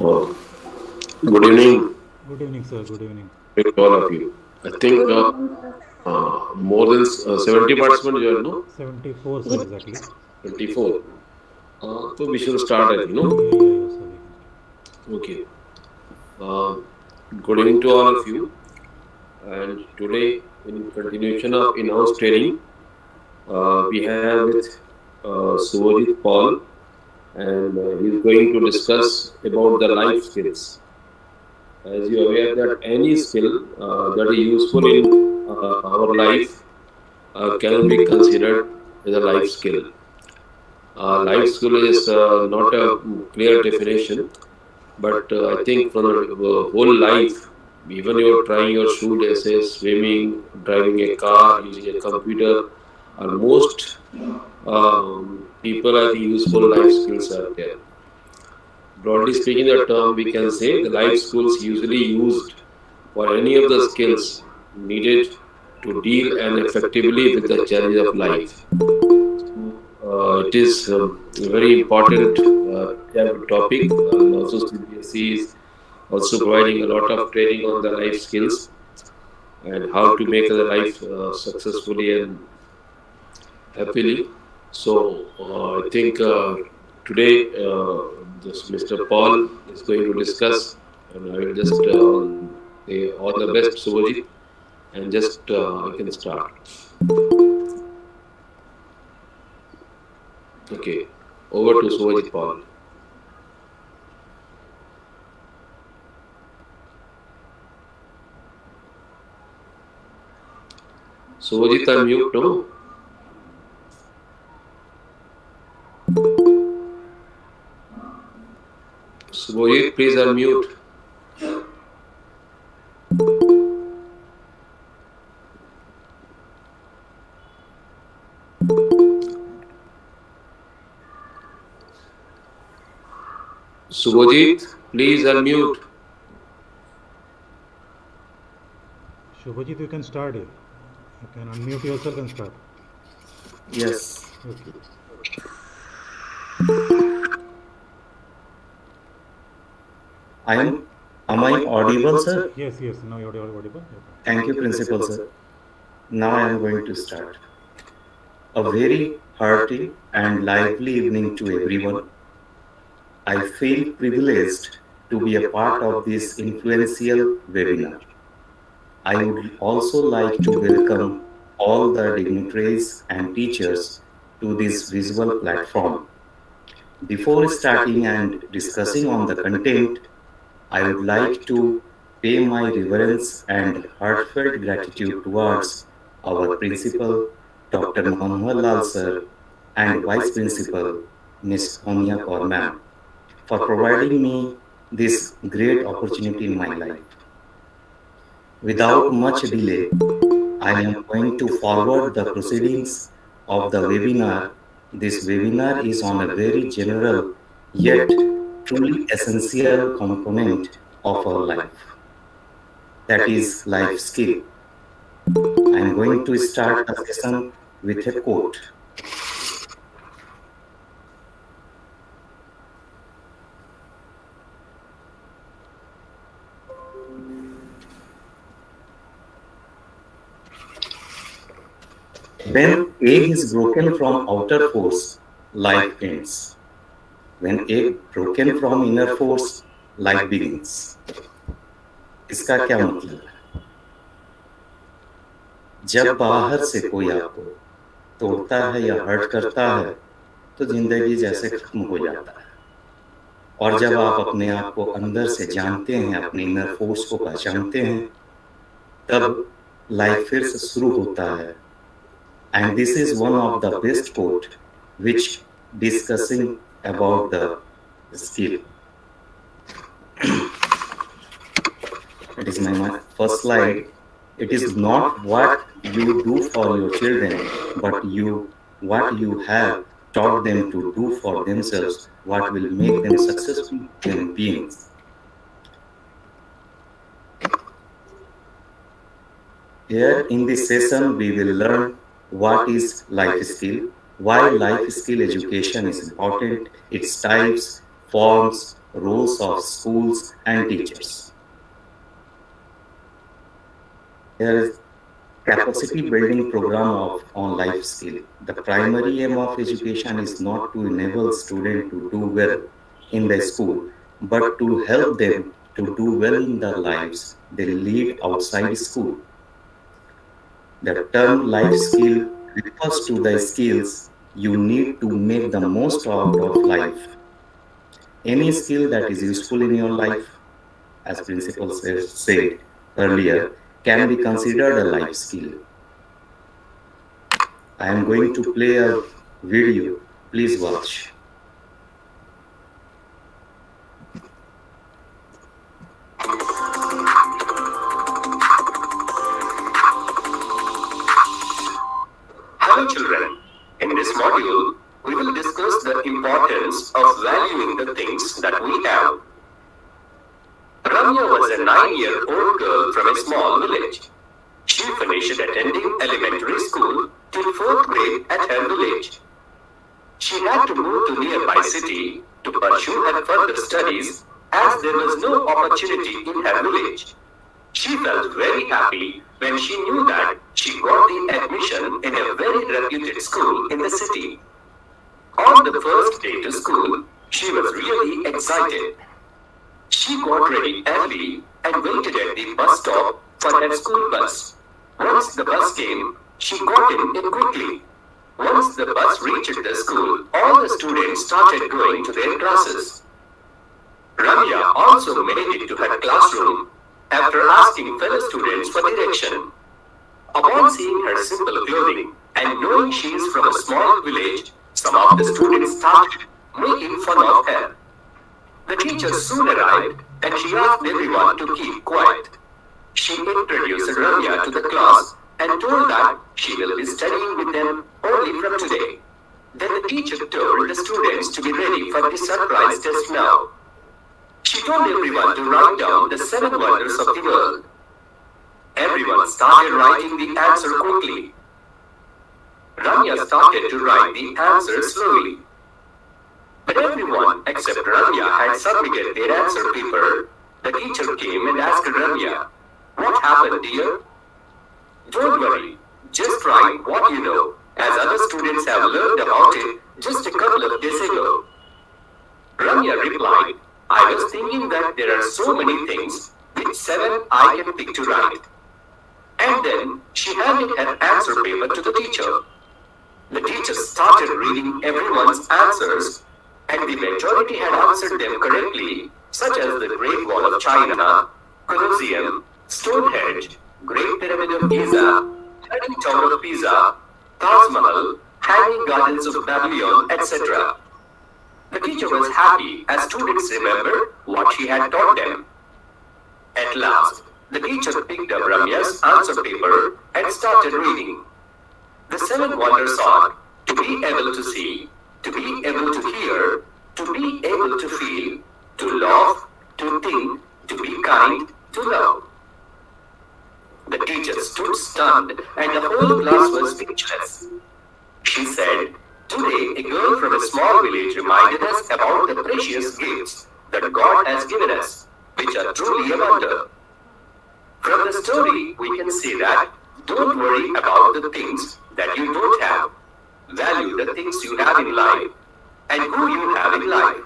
Oh, good evening Good evening, sir. Good evening. to all of you. I think more than 70 participants you are, no? 74, sir, exactly. 24. So we should start, I think, no? Yeah, yeah, yeah, sir. We can start. Okay. Uh, Good evening to all of you. And today, in continuation of in-house training, we have with Shubhajeet Paul, and he's going to discuss about the life skills. As you are aware that any skill that is useful in our life can be considered as a life skill. Life skill is not a clear definition, but I think from the whole life, even you're trying your shoot essays, swimming, driving a car, using a computer, are most people I think useful life skills are there. Broadly speaking, the term we can say the life skills usually used for any of the skills needed to deal and effectively with the challenges of life. It is a very important topic, and also CBSE is also providing a lot of training on the life skills and how to make the life successfully and happily. So I think today this Mr. Paul is going to discuss, and I will just say all the best, Subhajit, and just I can start. Okay, over to Subhajit Paul. Subhajit, unmute, no? Subhajit, please unmute. Subhajit, please unmute. Shubhajeet, you can start here. You can unmute yourself and start. Yes, Okay. I am. Am I audible, sir? Yes, yes. Now you're audible. Thank you, Principal, sir. Now I am going to start. A very hearty and lively evening to everyone. I feel privileged to be a part of this influential webinar. I would also like to welcome all the dignitaries and teachers to this visual platform. Before starting and discussing on the content, I would like to pay my reverence and heartfelt gratitude towards our principal, Dr. Manohar Lal sir, and Vice Principal, Ms. Sonia Kaur ma'am, for providing me this great opportunity in my life. Without much delay, I am going to forward the proceedings of the webinar. This webinar is on a very general yet truly essential component of our life, that is life skill. I am going to start the session with a quote. When egg is broken from outer force, life ends. When egg broken from inner force, life begins. इसका क्या मतलब है? जब बाहर से कोई आपको तोड़ता है या हर्ट करता है तो जिंदगी जैसे खत्म हो जाता है, और जब आप अपने आप को अंदर से जानते हैं, अपने इनर फोर्स को पहचानते हैं, तब लाइफ फिर से शुरू होता है. And this is one of the best quote which discussing about the skill. It is my first slide. It is not what you do for your children, but what you have taught them to do for themselves, what will make them successful human beings. Here in this session, we will learn what is life skill, why life skill education is important, its types, forms, roles of schools and teachers. There is capacity building program on life skill. The primary aim of education is not to enable students to do well in the school, but to help them to do well in their lives they lead outside school. The term life skill refers to the skills you need to make the most out of life. Any skill that is useful in your life, as Principal said earlier, can be considered a life skill. I am going to play a video. Please watch. Hello children, in this module, we will discuss the importance of valuing the things that we have. Ramya was a 9-year-old girl from a small village. She finished attending elementary school till 4th grade at her village. She had to move to nearby city to pursue her further studies as there was no opportunity in her village. She felt very happy when she knew that she got the admission in a very reputed school in the city. On the first day to school, she was really excited. She got ready early and waited at the bus stop for her school bus. Once the bus came, she got in it quickly. Once the bus reached the school, all the students started going to their classes. Ramya also made it to her classroom after asking fellow students for direction. Upon seeing her simple clothing and knowing she is from a small village, some of the students started making fun of her. The teacher soon arrived and she asked everyone to keep quiet. She introduced Ramya to the class and told that she will be studying with them only from today. Then the teacher told the students to be ready for the surprise test now. She told everyone to write down the 7 wonders of the world. Everyone started writing the answer quickly. Ramya started to write the answer slowly. But everyone except Ramya had submitted their answer paper. The teacher came and asked Ramya, "What happened, dear?" "Don't worry, just write what you know, as other students have learned about it just a couple of days ago." Ramya replied, "I was thinking that there are so many things, which 7 I can pick to write." And then she handed her answer paper to the teacher. The teacher started reading everyone's answers, and the majority had answered them correctly, such as the Great Wall of China, Colosseum, Stonehenge, Great Pyramid of Giza, Turning Tower of Pisa, Taj Mahal, Hanging Gardens of Babylon, etc. The teacher was happy as students remembered what she had taught them. At last, the teacher picked up Ramya's answer paper and started reading. The 7 wonders are to be able to see, to be able to hear, to be able to feel, to laugh, to think, to be kind, to love. The teacher stood stunned and the whole class was speechless. She said, "Today a girl from a small village reminded us about the precious gifts that God has given us, which are truly a wonder." From the story, we can see that don't worry about the things that you don't have. Value the things you have in life and who you have in life.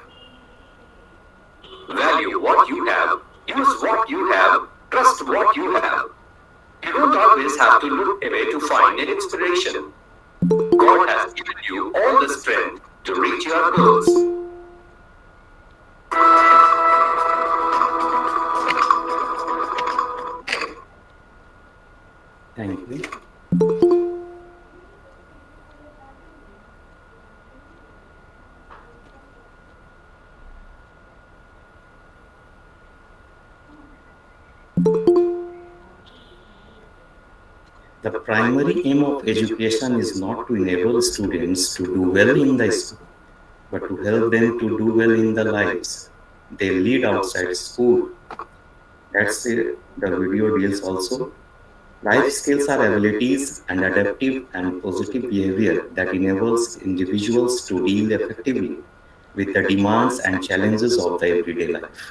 Value what you have, use what you have, trust what you have. You don't always have to look away to find an inspiration. God has given you all the strength to reach your goals. Thank you. The primary aim of education is not to enable students to do well in the school, but to help them to do well in their lives they lead outside school. That's it. The video deals also. Life skills are abilities and adaptive and positive behavior that enables individuals to deal effectively with the demands and challenges of the everyday life.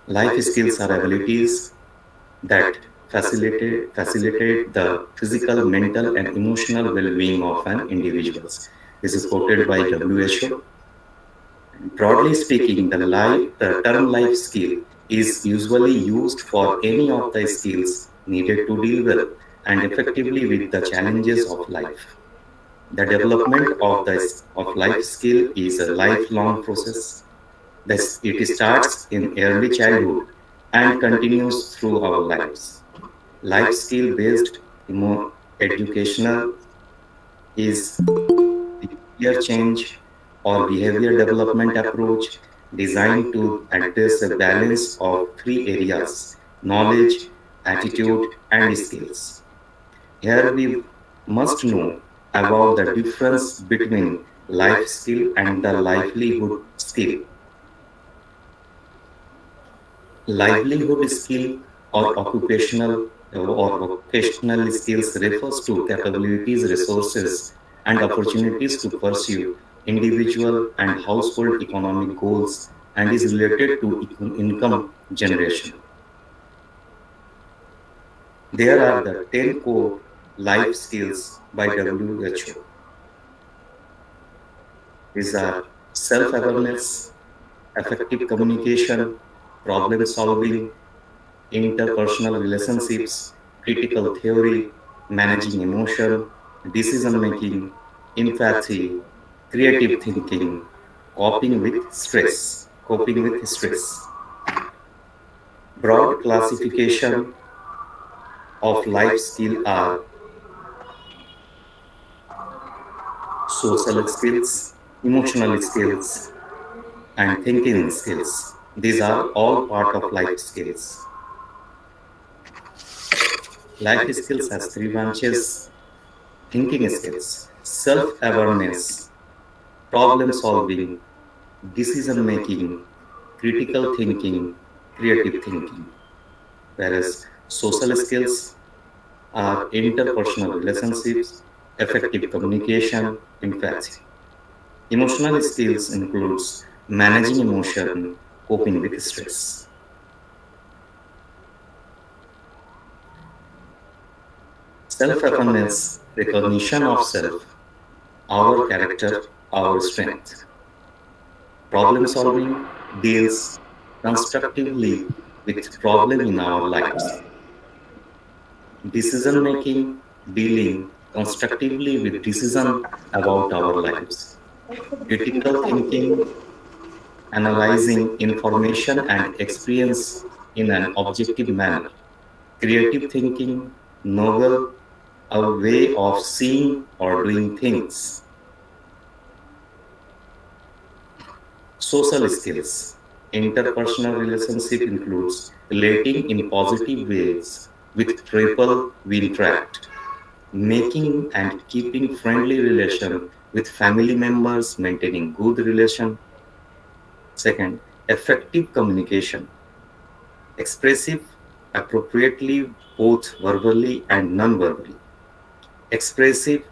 Life skills are abilities that facilitate the physical, mental, and emotional well-being of an individual. This is quoted by WHO. Broadly speaking, the term life skill is usually used for any of the skills needed to deal well and effectively with the challenges of life. The development of life skill is a lifelong process. It starts in early childhood and continues through our lives. Life skill based educational is the career change or behavior development approach designed to address a balance of 3 areas: knowledge, attitude, and skills. Here we must know about the difference between life skill and the livelihood skill. Livelihood skill or occupational or vocational skills refers to capabilities, resources, and opportunities to pursue individual and household economic goals and is related to income generation. There are the 10 core life skills by WHO. These are self awareness, effective communication, problem solving, interpersonal relationships, critical theory, managing emotion, decision making, empathy, creative thinking, coping with stress. Coping with stress. Broad classification of life skill are social skills, emotional skills, and thinking skills. These are all part of life skills. Life skills has three branches: thinking skills, self awareness, problem solving, decision making, critical thinking, creative thinking. Whereas social skills are interpersonal relationships, effective communication, empathy. Emotional skills includes managing emotion, coping with stress. Self-awareness, recognition of self, our character, our strength. Problem solving deals constructively with problem in our lives. Decision making dealing constructively with decision about our lives. Critical thinking analyzing information and experience in an objective manner. Creative thinking novel a way of seeing or doing things. Social skills. Interpersonal relationship includes relating in positive ways with people we interact, making and keeping friendly relation with family members, maintaining good relation. Second, effective communication. Expressive appropriately both verbally and non-verbally. Expressive,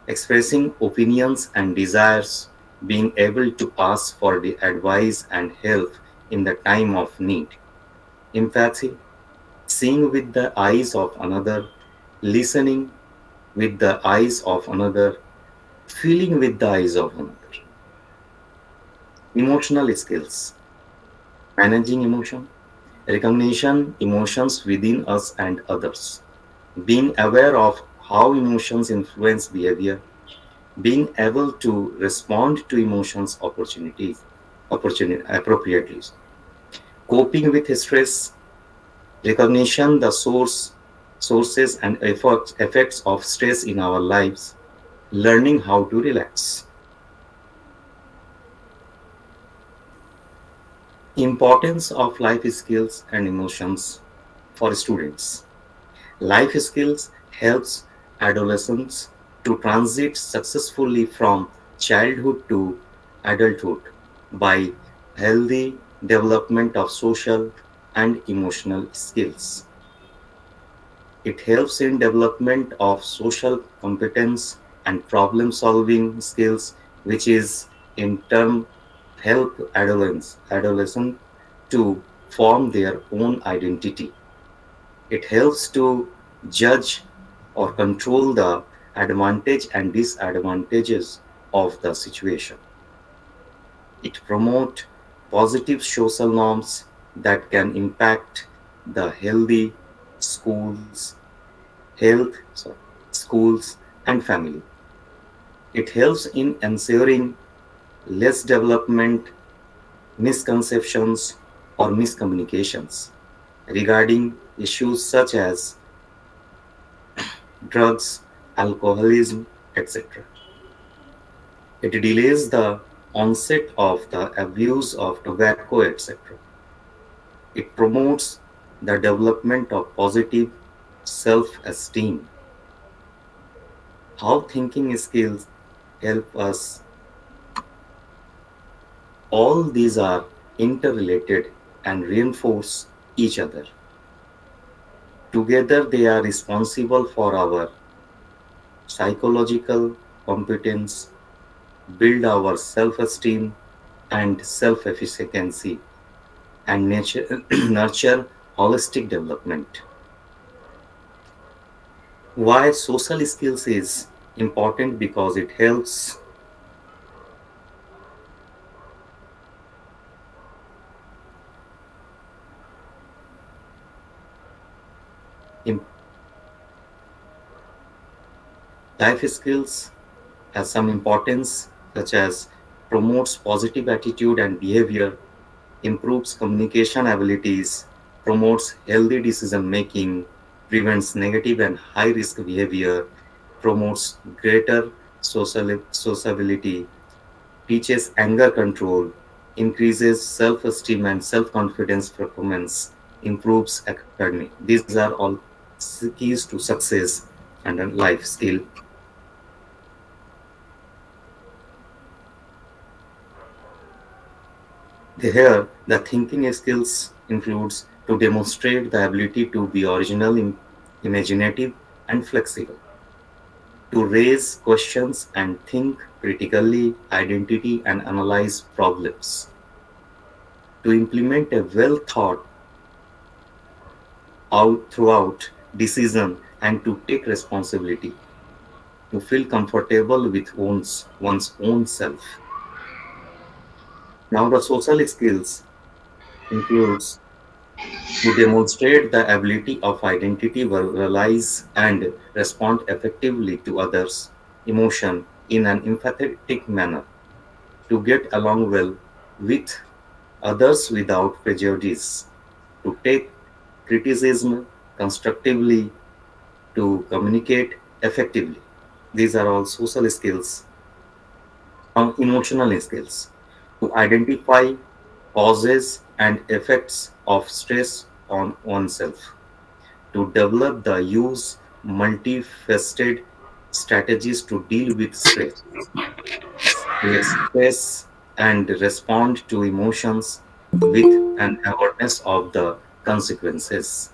expressing opinions and desires, being able to ask for the advice and help in the time of need. Empathy, seeing with the eyes of another, listening with the eyes of another, feeling with the eyes of another. Emotional skills, managing emotion, recognition emotions within us and others, being aware of how emotions influence behavior, being able to respond to emotions appropriately, coping with stress, recognition the sources and effects of stress in our lives, learning how to relax. Importance of life skills and emotions for students. Life skills helps adolescents to transit successfully from childhood to adulthood by healthy development of social and emotional skills. It helps in development of social competence and problem solving skills, which is in turn help adolescents to form their own identity. It helps to judge or control the advantage and disadvantages of the situation. It promotes positive social norms that can impact the healthy schools, health, sorry, schools and family. It helps in ensuring less development, misconceptions or miscommunications regarding issues such as drugs, alcoholism, etc. It delays the onset of the abuse of tobacco, etc. It promotes the development of positive self esteem. How thinking skills help us, all these are interrelated and reinforce each other. Together, they are responsible for our psychological competence, build our self esteem and self efficacy, and nurture holistic development. Why social skills is important? Because it helps in life skills has some importance such as promotes positive attitude and behavior, improves communication abilities, promotes healthy decision making, prevents negative and high risk behavior, promotes greater sociability, teaches anger control, increases self esteem and self confidence performance, improves academic. These are all keys to success and a life skill. Here, the thinking skills includes to demonstrate the ability to be original, imaginative, and flexible, to raise questions and think critically, identity, and analyze problems, to implement a well thought out throughout decision and to take responsibility, to feel comfortable with one's own self. Now, the social skills includes to demonstrate the ability of identity, verbalize, and respond effectively to others' emotion in an empathetic manner, to get along well with others without prejudice, to take criticism constructively, to communicate effectively. These are all social skills. Now, emotional skills to identify causes and effects of stress on oneself, to develop the use multifaceted strategies to deal with stress, to express and respond to emotions with an awareness of the consequences.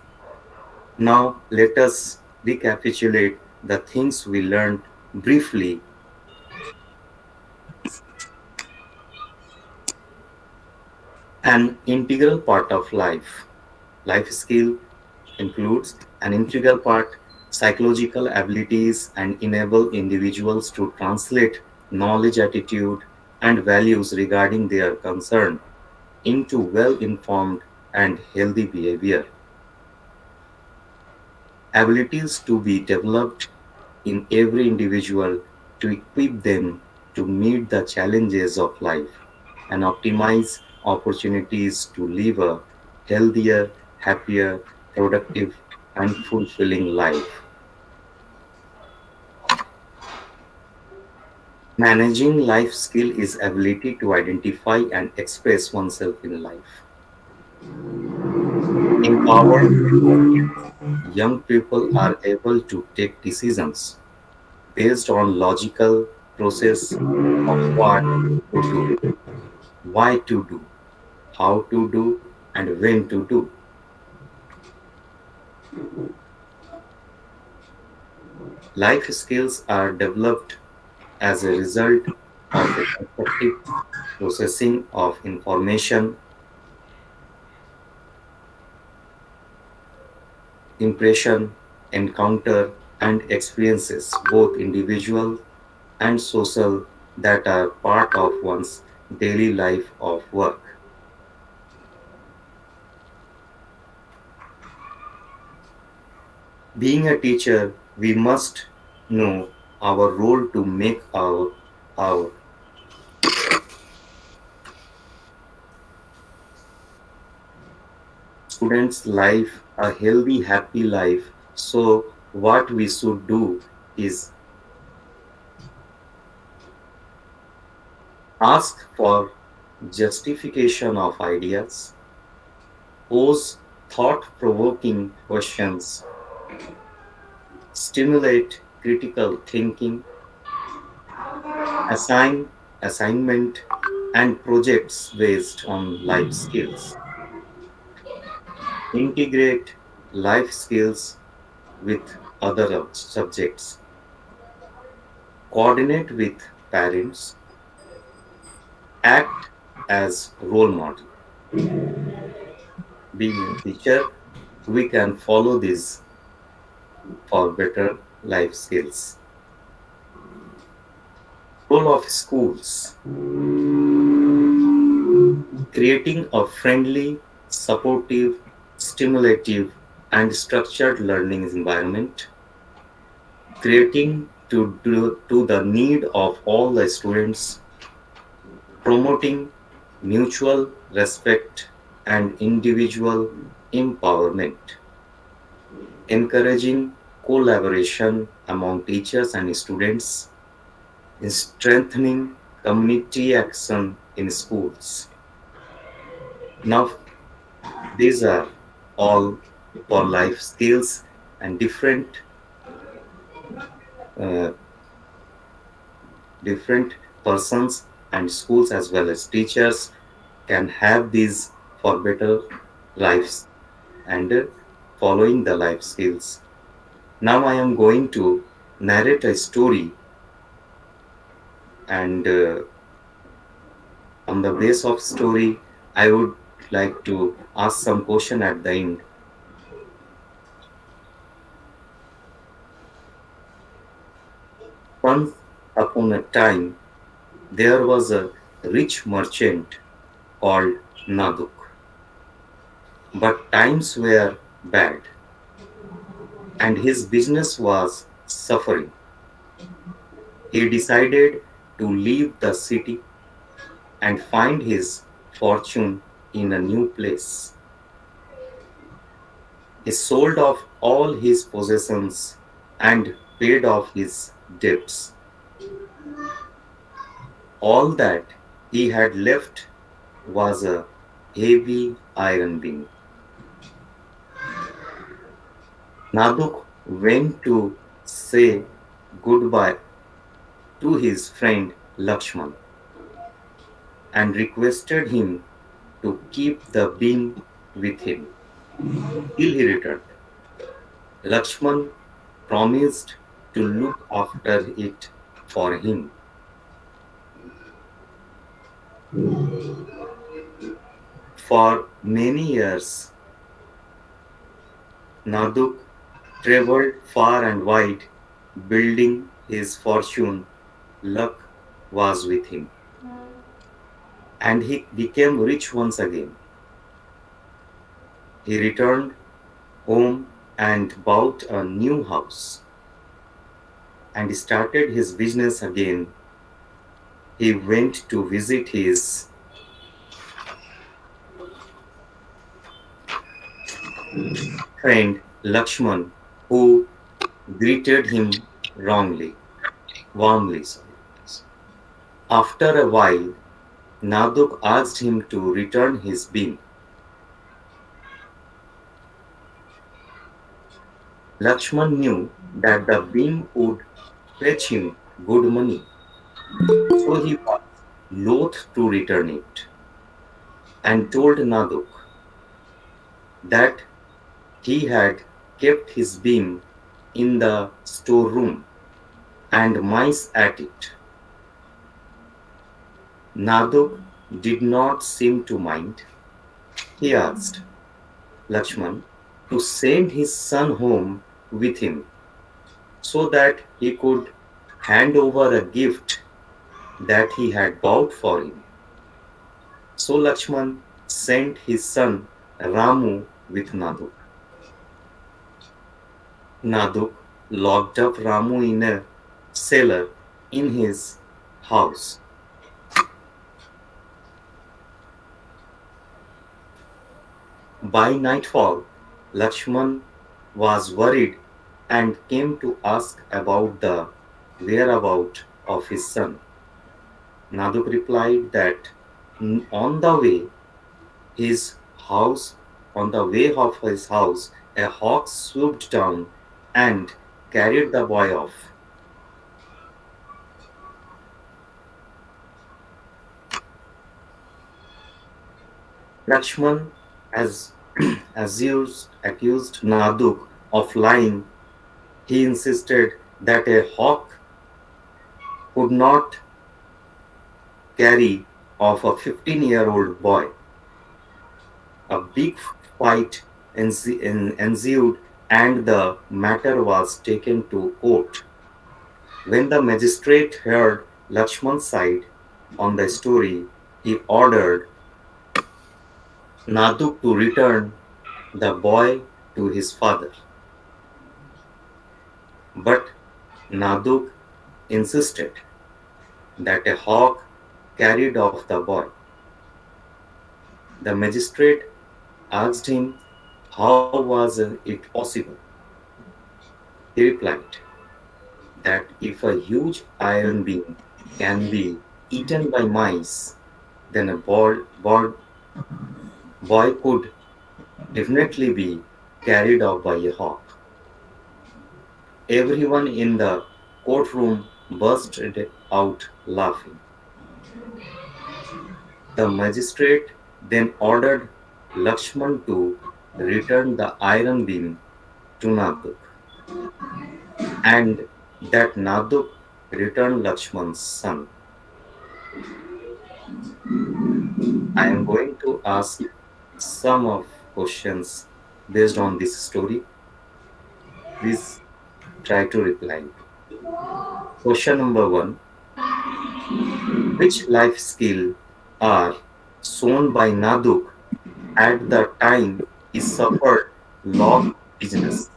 Now, let us recapitulate the things we learned briefly. An integral part of life. Life skill includes an integral part, psychological abilities, and enable individuals to translate knowledge, attitude, and values regarding their concern into well informed and healthy behavior. Abilities to be developed in every individual to equip them to meet the challenges of life and optimize opportunities to live a healthier, happier, productive, and fulfilling life. Managing life skill is ability to identify and express oneself in life. Empowered young people are able to take decisions based on logical process of what to do, why to do, how to do, and when to do. Life skills are developed as a result of a constructive processing of information, impression, encounter, and experiences, both individual and social, that are part of one's daily life of work. Being a teacher, we must know our role to make our students' life a healthy, happy life. So, what we should do is ask for justification of ideas, pose thought provoking questions, stimulate critical thinking, assign assignment and projects based on life skills, integrate life skills with other subjects, coordinate with parents, act as role model. Being a teacher, we can follow this for better life skills. Role of schools: creating a friendly, supportive, stimulative, and structured learning environment, creating to the need of all the students, promoting mutual respect and individual empowerment, encouraging collaboration among teachers and students, strengthening community action in schools. Now, these are all for life skills, and uh, different persons and schools as well as teachers can have these for better lives and following the life skills. Now I am going to narrate a story, and on the base of story, I would like to ask some question at the end. Once upon a time, there was a rich merchant called Naduk, but times were bad and his business was suffering. He decided to leave the city and find his fortune in a new place. He sold off all his possessions and paid off his debts. All that he had left was a heavy iron beam. Naduk went to say goodbye to his friend Lakshman and requested him to keep the beam with him till he returned. Lakshman promised to look after it for him. For many years, Naduk traveled far and wide, building his fortune. Luck was with him, and he became rich once again. He returned home and bought a new house and started his business again. He went to visit his friend Lakshman, who greeted him warmly. Sorry. After a while, Naduk asked him to return his beam. Lakshman knew that the beam would fetch him good money, so he was loath to return it and told Naduk that he had kept his beam in the storeroom and mice at it. Naduk did not seem to mind. He asked Lakshman to send his son home with him so that he could hand over a gift that he had bought for him. So Lakshman sent his son Ramu with Naduk. Naduk locked up Ramu in a cellar in his house. By nightfall, Lakshman was worried and came to ask about the whereabouts of his son. Naduk replied that on the way his house, on the way of his house, a hawk swooped down and carried the boy off. Lakshman, as accused Naduk of lying. He insisted that a hawk could not carry off a 15-year-old boy. A big fight ensued and the matter was taken to court. When the magistrate heard Lakshman's side on the story, he ordered Naduk to return the boy to his father. But Naduk insisted that a hawk carried off the boy. The magistrate asked him how was it possible. He replied that if a huge iron beam can be eaten by mice, then a boy could definitely be carried off by a hawk. Everyone in the courtroom bursted out laughing. The magistrate then ordered Lakshman to return the iron beam to Naduk, and that Naduk returned Lakshman's son. I am going to ask some of questions based on this story. Please try to reply. Question number one: which life skill are shown by Naduk at the time he suffered loss of business?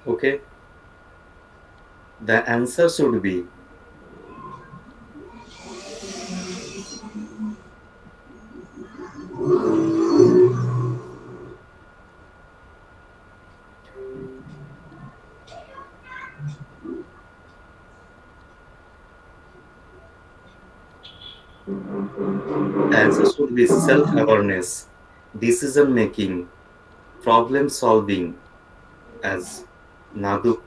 Okay, the answer should be self-awareness, decision making, problem solving, as Naduk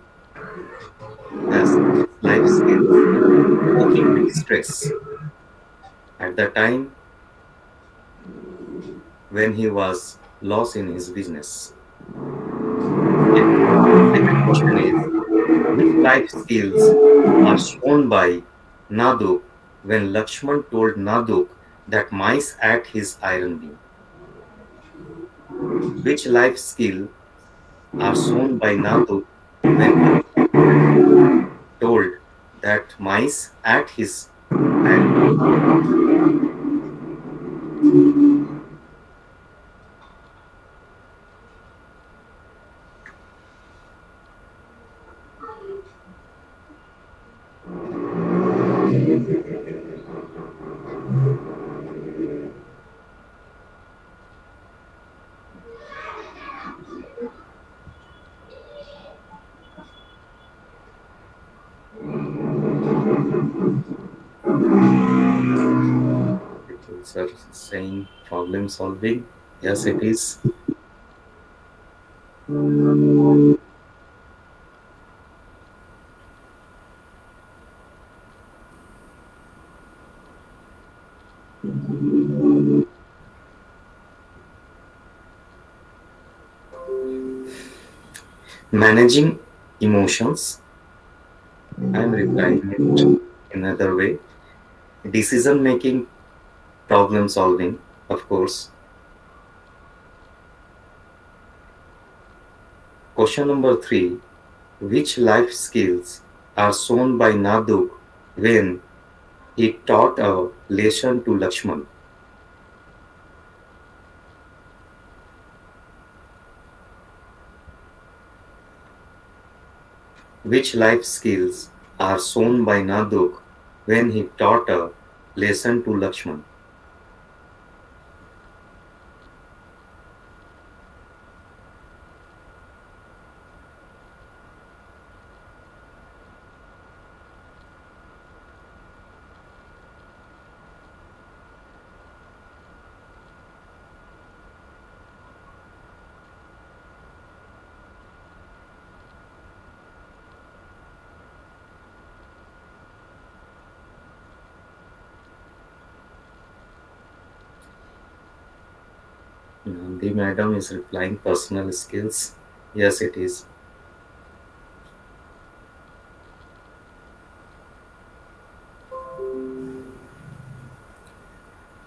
has life skills, coping with stress. At the time when he was lost in his business. Okay. Second question is, which life skills are shown by Naduk when Lakshman told Naduk that mice ate his iron beam? Which life skill are shown by Naduk when Lakshman told that mice ate his iron beam? People are saying problem solving. Yes, it is. Managing emotions. I'm replying it in another way. Decision making, problem solving, of course. Question number three: which life skills are shown by Naduk when He taught a lesson to Lakshman, which life skills are shown by Naduk when he taught a lesson to Lakshman. The madam is replying personal skills. Yes, it is.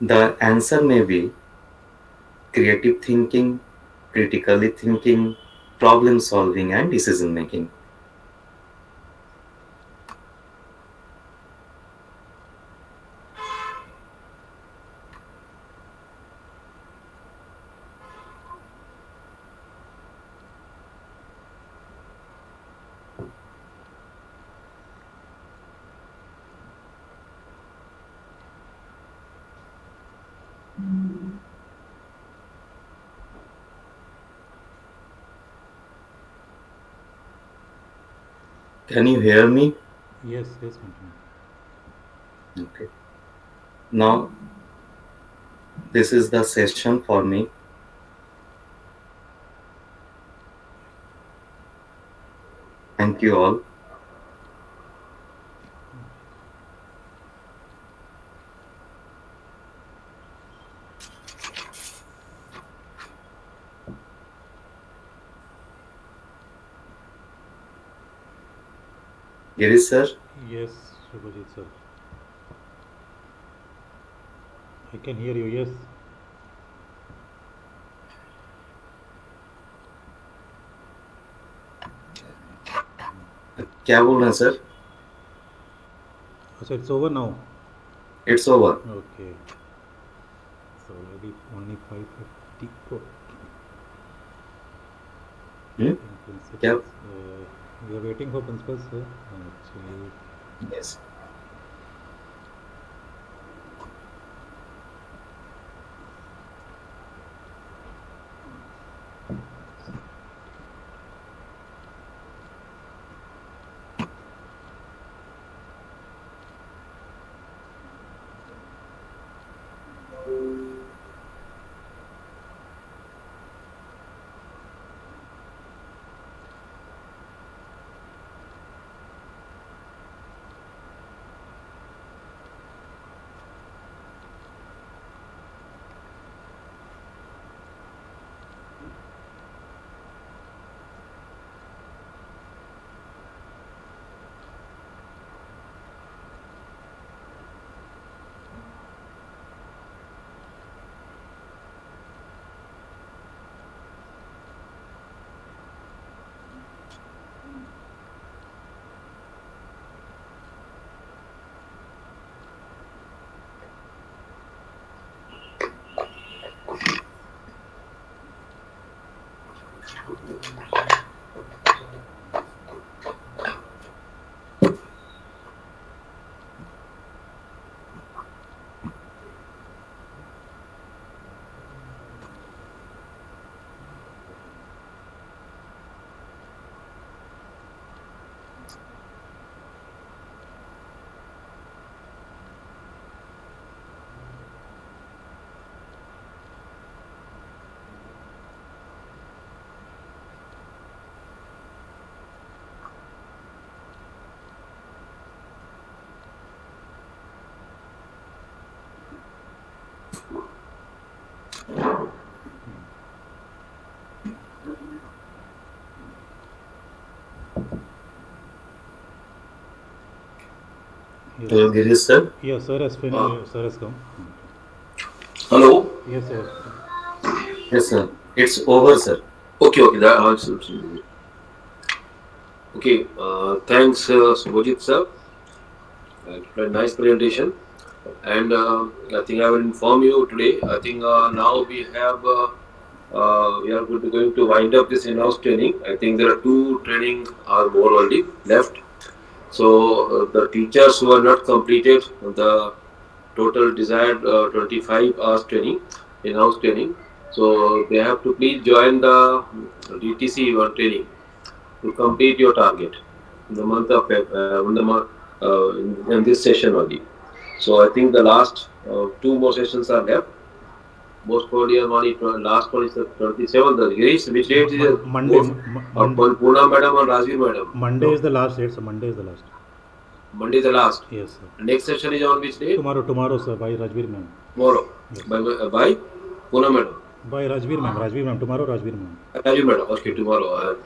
The answer may be creative thinking, critically thinking, problem solving, and decision making. Can you hear me? Yes, yes, continue. Okay. Now, this is the session for me. Thank you all. Girish sir, Yes, Shubhajeet sir. I can hear you, yes. क्या बोल रहे हैं sir? So it's over now. It's over. Okay. So already only 5:54. Hmm? In क्या? principles, we are waiting for principals, sir. Actually, Yes. yes. Hello, Girish sir. Yeah, sir has finished. Sir has come. Hello. Yes, sir. Yes, sir. It's over, sir. Okay, okay. Okay. Thanks, Subhajit sir. Nice presentation. And I think I will inform you today. I think now we are going to wind up this in-house training. I think there are two training are more only left. So the teachers who are not completed the total desired 25 hours training, in-house training. So they have to please join the DTC one training to complete your target in the month of in this session only. So I think the last two more sessions are left. Most probably on last one is the 27th. Which date is it? Monday. Both Poona madam and Rajvi madam. Monday is the last date, sir. Monday is the last. Monday is the last. Yes, sir. Next session is on which date? Tomorrow, sir, by Rajveer ma'am. Tomorrow. Yes. By Poona madam. By Rajveer ma'am. Tomorrow, Rajveer ma'am. Rajvi madam. Okay, tomorrow.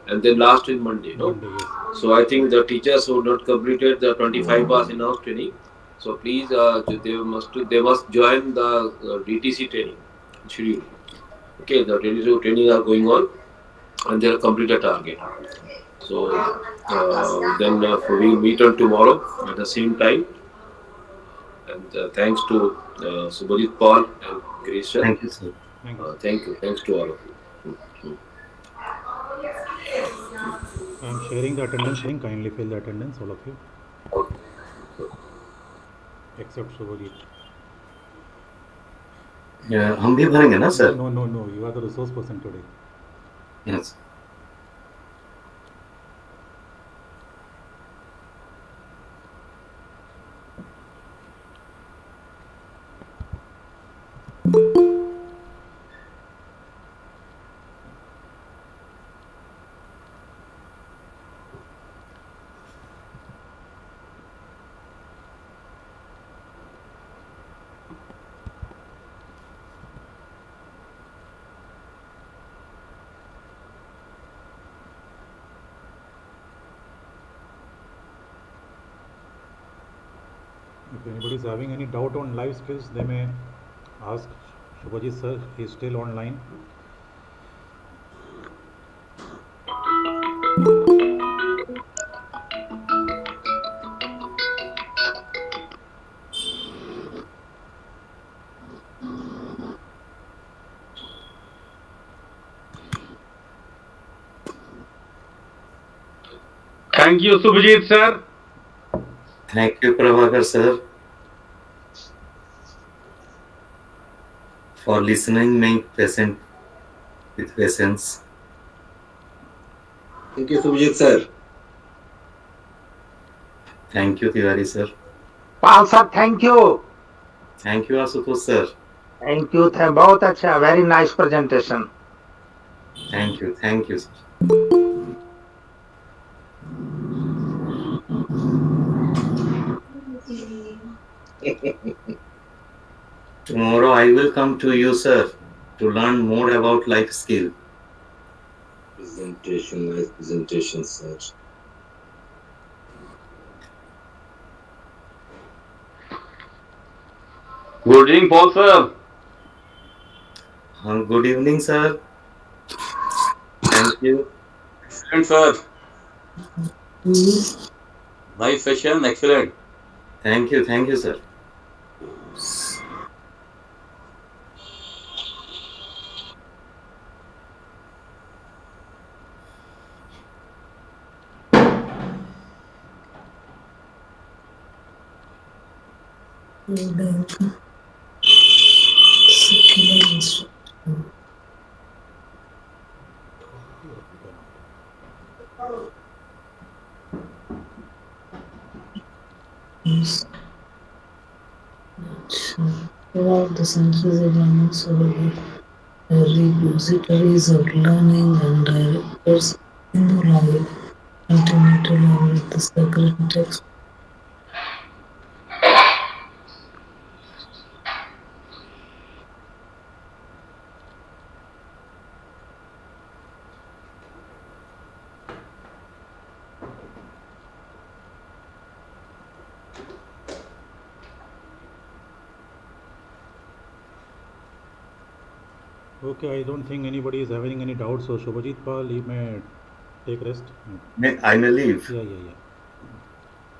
And then last is Monday. No. Monday, yes. So I think the teachers who not completed the 25 hours in-house training. So please, they must join the DTC training schedule. Okay, the training are going on, and they are complete a target. So then we meet on tomorrow at the same time. And thanks to Shubhajeet Paul and Grisha. Thank you, sir. Thank you. Thank you. Thanks to all of you. I am sharing the attendance link. Kindly fill the attendance, all of you. Except Shubhajeet. हम भी भरेंगे ना sir? No. You are the resource person today. Yes. If anybody is having any doubt on life skills, they may ask Shubhajeet sir. He is still online. Thank you, Shubhajeet sir. Thank you, Prabhakar sir, for listening me patient with patience. Thank you, Shubhajeet sir. Thank you, Tiwari sir. Pal sir thank you Thank you, Asutosh sir. Thank you बहुत अच्छा very nice presentation Thank you, sir. Tomorrow I will come to you, sir, to learn more about life skill. Nice presentation, sir. Good evening, Paul sir. Good evening, sir. Thank you. Excellent, sir. Nice session, excellent. Thank you, sir. Throughout the centuries, it amongst repositories of learning and directors in the life continue to elaborate the sacred text. Okay, I don't think anybody is having any doubts. So Shubhajeet Pal, you may take rest. I may leave. Yeah.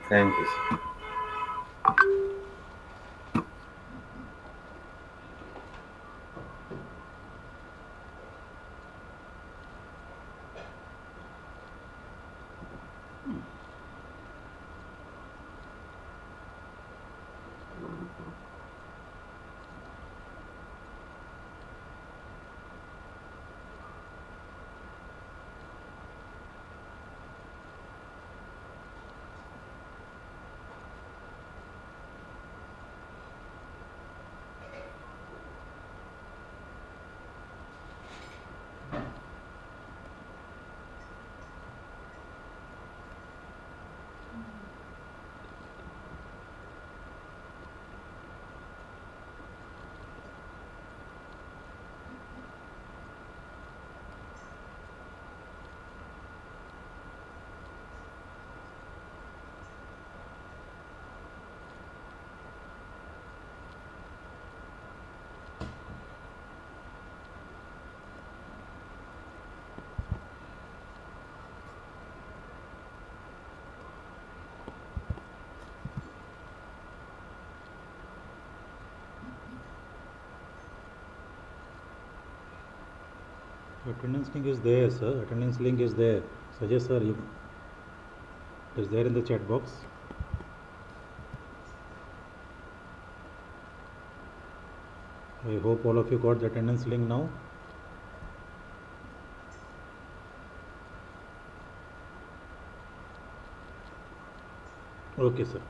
Thank you, sir. Attendance link is there, sir. Attendance link is there. Suggest, sir, it is there in the chat box. I hope all of you got the attendance link now. Okay, sir.